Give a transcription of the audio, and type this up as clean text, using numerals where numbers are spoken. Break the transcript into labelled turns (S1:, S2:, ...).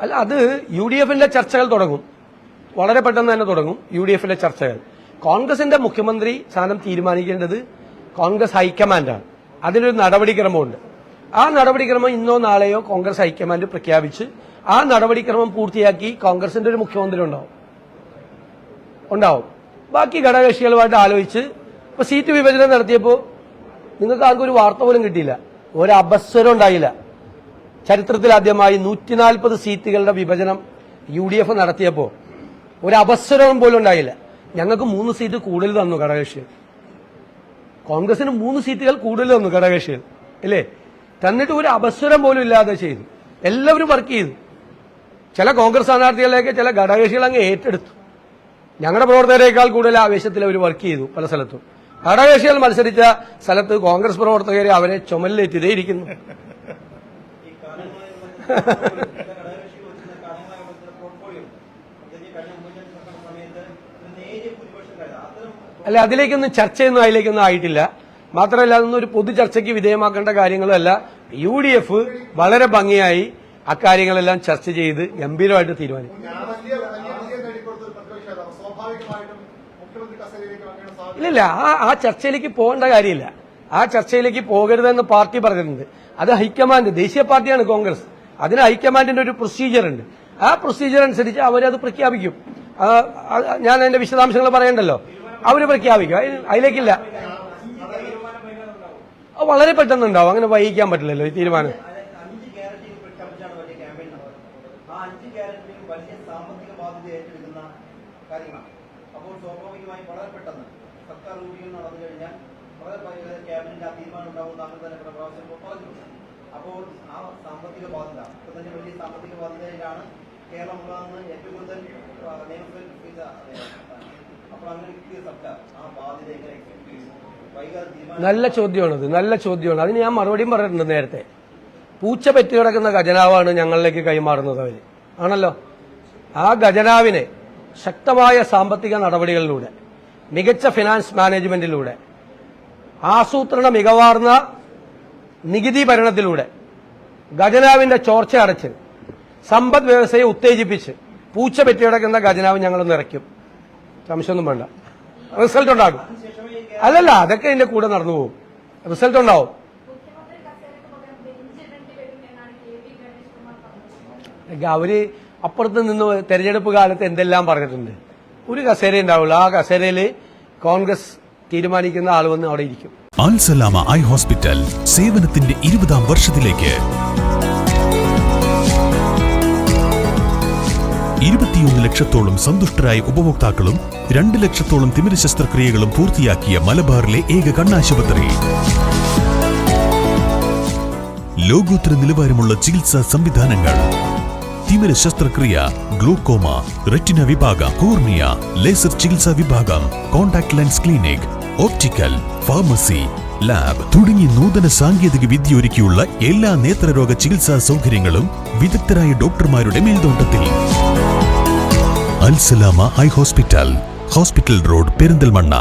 S1: അല്ല, അത് UDF-ന്റെ ചർച്ചകൾ തുടങ്ങും, വളരെ പെട്ടെന്ന് തന്നെ തുടങ്ങും UDF-ന്റെ ചർച്ചകൾ. കോൺഗ്രസിന്റെ മുഖ്യമന്ത്രി സ്ഥാനം തീരുമാനിക്കേണ്ടത് കോൺഗ്രസ് ഹൈക്കമാൻഡാണ്. അതിലൊരു നടപടിക്രമമുണ്ട്. ആ നടപടിക്രമം ഇന്നോ നാളെയോ കോൺഗ്രസ് ഹൈക്കമാൻഡ് പ്രഖ്യാപിച്ച് ആ നടപടിക്രമം പൂർത്തിയാക്കി കോൺഗ്രസിന്റെ ഒരു മുഖ്യമന്ത്രി ഉണ്ടാവും. ബാക്കി ഘടകകക്ഷികളുമായിട്ട് ആലോചിച്ച് ഇപ്പൊ സീറ്റ് വിഭജനം നടത്തിയപ്പോൾ നിങ്ങൾക്ക് ആർക്കും ഒരു വാർത്ത പോലും കിട്ടിയില്ല, ഒരു അപസ്വരം ഉണ്ടായില്ല. ചരിത്രത്തിൽ ആദ്യമായി 140 സീറ്റുകളുടെ വിഭജനം UDF നടത്തിയപ്പോൾ ഒരു അപസ്വരം പോലും ഉണ്ടായില്ല. ഞങ്ങൾക്ക് 3 സീറ്റ് കൂടുതൽ തന്നു ഘടകകക്ഷികൾ, കോൺഗ്രസിന് 3 സീറ്റുകൾ കൂടുതൽ തന്നു ഘടകകക്ഷികൾ, അല്ലേ? തന്നിട്ട് ഒരു അപസ്വരം പോലും ഇല്ലാതെ ചെയ്തു. എല്ലാവരും വർക്ക് ചെയ്തു. ചില കോൺഗ്രസ് സ്ഥാനാർത്ഥികളിലേക്ക് ചില ഘടകകക്ഷികൾ അങ്ങ് ഏറ്റെടുത്തു. ഞങ്ങളുടെ പ്രവർത്തകരെക്കാൾ കൂടുതൽ ആവേശത്തിൽ അവർ വർക്ക് ചെയ്തു പല സ്ഥലത്തും. ഘടകകക്ഷികൾ മത്സരിച്ച സ്ഥലത്ത് കോൺഗ്രസ് പ്രവർത്തകരെ അവരെ ചുമലിലേറ്റിതേയിരിക്കുന്നു. അല്ല, അതിലേക്കൊന്നും അതിലേക്കൊന്നും മാത്രമല്ല അതൊന്നും ഒരു പൊതു ചർച്ചയ്ക്ക് വിധേയമാക്കേണ്ട കാര്യങ്ങളല്ല. UDF വളരെ ഭംഗിയായി അക്കാര്യങ്ങളെല്ലാം ചർച്ച ചെയ്ത് ഗംഭീരമായിട്ട് തീരുമാനിക്കും. ഇല്ല, ആ ചർച്ചയിലേക്ക് പോകേണ്ട കാര്യമില്ല. ആ ചർച്ചയിലേക്ക് പോകരുതെന്ന് പാർട്ടി പറഞ്ഞിട്ടുണ്ട്. അത് ഹൈക്കമാൻഡ്, ദേശീയ പാർട്ടിയാണ് കോൺഗ്രസ്, അതിന് ഹൈക്കമാൻഡിന്റെ ഒരു പ്രൊസീജിയർ ഉണ്ട്. ആ പ്രൊസീജിയർ അനുസരിച്ച് അവരത് പ്രഖ്യാപിക്കും. ഞാൻ അതിന്റെ വിശദാംശങ്ങൾ പറയണ്ടല്ലോ, അവര് പ്രഖ്യാപിക്കും. അതിലേക്കില്ല, വളരെ പെട്ടെന്നുണ്ടാവും. അങ്ങനെ വൈകിക്കാൻ പറ്റില്ലല്ലോ ഈ തീരുമാനം.
S2: അപ്പോൾ സ്വാഭാവികമായി വളരെ പെട്ടെന്ന് സർക്കാർ റൂളിംഗ് നടന്നു കഴിഞ്ഞാൽ വളരെ ക്യാബിനറ്റ് ആ തീരുമാനം ഉണ്ടാവും. താങ്കൾ തന്നെ പല പ്രാവശ്യം പറഞ്ഞു. അപ്പോൾ ആ സാമ്പത്തിക ബാധ്യത, ഇപ്പൊ തന്നെ വലിയ സാമ്പത്തിക ബാധ്യതയിലാണ് കേരളം ഉള്ളതെന്ന് ഏറ്റവും കൂടുതൽ നിയമസഭയിൽ അപ്പോൾ അങ്ങനെ കിട്ടിയ സർക്കാർ ആ ബാധ്യത എങ്ങനെ
S1: നല്ല ചോദ്യമാണത്, നല്ല ചോദ്യമാണ്. അതിന് ഞാൻ മറുപടിയും പറഞ്ഞിട്ടുണ്ട് നേരത്തെ. പൂച്ച പെറ്റി കിടക്കുന്ന ഖജനാവാണ് ഞങ്ങളിലേക്ക് കൈമാറുന്നത് അവര്, ആണല്ലോ. ആ ഖജനാവിനെ ശക്തമായ സാമ്പത്തിക നടപടികളിലൂടെ, മികച്ച ഫിനാൻസ് മാനേജ്മെന്റിലൂടെ, ആസൂത്രണ മികവാർന്ന നികുതി ഭരണത്തിലൂടെ ഖജനാവിന്റെ ചോർച്ച അടച്ച് സമ്പദ് വ്യവസ്ഥയെ ഉത്തേജിപ്പിച്ച് പൂച്ച പെറ്റികിടക്കുന്ന ഖജനാവ് ഞങ്ങൾ നിറയ്ക്കും. സംശയമൊന്നും വേണ്ട, റിസൾട്ട് ഉണ്ടാകും. അല്ലല്ല, അതൊക്കെ ഇതിന്റെ കൂടെ നടന്നു പോകും, റിസൾട്ട് ഉണ്ടാവും. അവര് അപ്പുറത്ത് നിന്ന് തെരഞ്ഞെടുപ്പ് കാലത്ത് എന്തെല്ലാം പറഞ്ഞിട്ടുണ്ട്. ഒരു കസേര ഉണ്ടാവുള്ളൂ, ആ കസേരയില് കോൺഗ്രസ് തീരുമാനിക്കുന്ന ആൾ വന്ന് അവിടെ ഇരിക്കും.
S3: അൽ സലാമ ഐ ഹോസ്പിറ്റൽ സേവനത്തിന്റെ 20ാം വർഷത്തിലേക്ക് 21 ലക്ഷത്തോളം സന്തുഷ്ടരായ ഉപഭോക്താക്കളും 2 ലക്ഷത്തോളം തിമിര ശസ്ത്രക്രിയകളും പൂർത്തിയാക്കിയ മലബാറിലെ ഏക കണ്ണാശുപത്രി. ലോകോത്തര നിലവാരമുള്ള ചികിത്സാ സംവിധാനങ്ങൾ, തിമിര ശസ്ത്രക്രിയ, ഗ്ലൂക്കോമ, റെറ്റിന വിഭാഗം, കോർണിയ, ലേസർ ചികിത്സാ വിഭാഗം, contact lens clinic, optical, pharmacy, lab തുടങ്ങി നൂതന സാങ്കേതിക വിദ്യ ഒരുക്കിയുള്ള എല്ലാ നേത്രരോഗ ചികിത്സാ സൗകര്യങ്ങളും വിദഗ്ധരായ ഡോക്ടർമാരുടെ മേൽനോട്ടത്തിൽ. Al Salama eye hospital, hospital road, Perinthalmanna.